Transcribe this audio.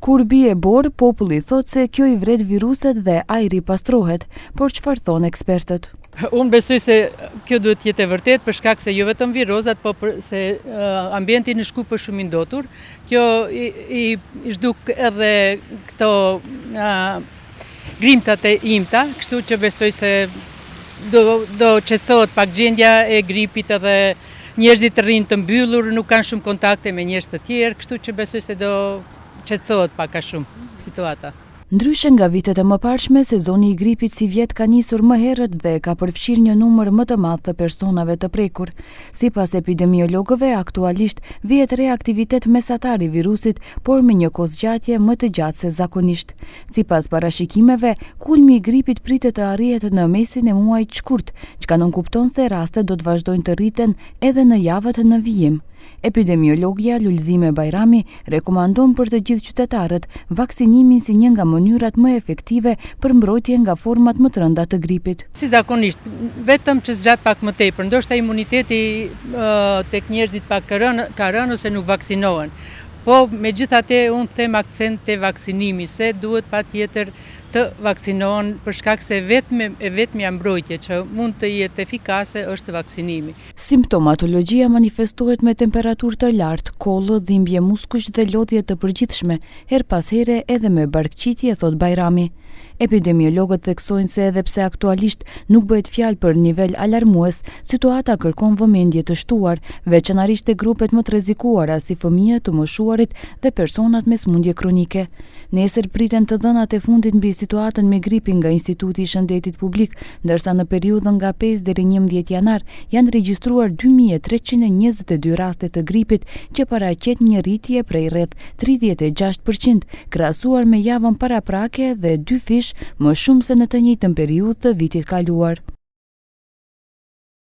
Kur bie borë, populli thot se kjo i vret viruset dhe ajri pastrohet, por çfarë thon ekspertët? Unë besoj se kjo duhet të jetë e vërtet për shkak se jo vetëm virozat, po se ambienti në Shkup është shumë i ndotur. Kjo i zhduk edhe këto grimcat e imta, kështu që besoj se do qetësohet pak gjendja e gripit edhe njerëzit të rrinë të mbyllur, nuk kanë shumë kontakte me njerëz të tjerë, kështu që besoj se do qetësohet pak a shumë situata. Ndryshe nga vitet e mëparshme, sezoni i gripit si vjet ka nisur më herët dhe ka përfshirë një numër më të madh të personave të prekur. Sipas epidemiologëve, aktualisht vihet reaktivitet mesatar i virusit, por me një kohëzgjatje më të gjatë se zakonisht. Sipas parashikimeve, kulmi i gripit pritet të arrihet në mesin e muajit shkurt, çka nënkupton se rastet do të vazhdojnë të rriten edhe në javët në vijim. Epidemiologja Lulzime Bajrami rekomandon për të gjithë qytetarët vaksinimin si një nga mënyrat më efektive për mbrojtje nga format më të rënda të gripit. Si zakonisht, vetëm që zgjat pak më tepër, ndoshta imuniteti tek njerëzit pak ka rënë ose nuk vaksinohen. Po megjithatë unë them akcent te vaksinimi, se duhet patjetër të vaksinohen për shkak se vetmja mbrojtje që mund të jetë efikase është vaksinimi. Simptomatologjia manifestohet me temperaturë të lartë, kollë, dhimbje muskush dhe lodhje të përgjithshme, her pas here edhe me barkëqitje, thot Bajrami. Epidemiologët theksojnë se edhe pse aktualisht nuk bëhet fjalë për nivel alarmues, situata kërkon vëmendje të shtuar, veçanërisht te grupet më të rrezikuara si fëmijët, të moshuarit dhe personat me sëmundje kronike. Nesër priten të dhënat e fundit mbi situatën me gripin nga Instituti i Shëndetit Publik, ndërsa në periudhën nga 5 deri 11 janar janë regjistruar 2322 raste të gripit, që paraqet një rritje prej rreth 36%, krahasuar me javën paraprake dhe 2 fish më shumë se në të njëjtën periudhë të vitit kaluar.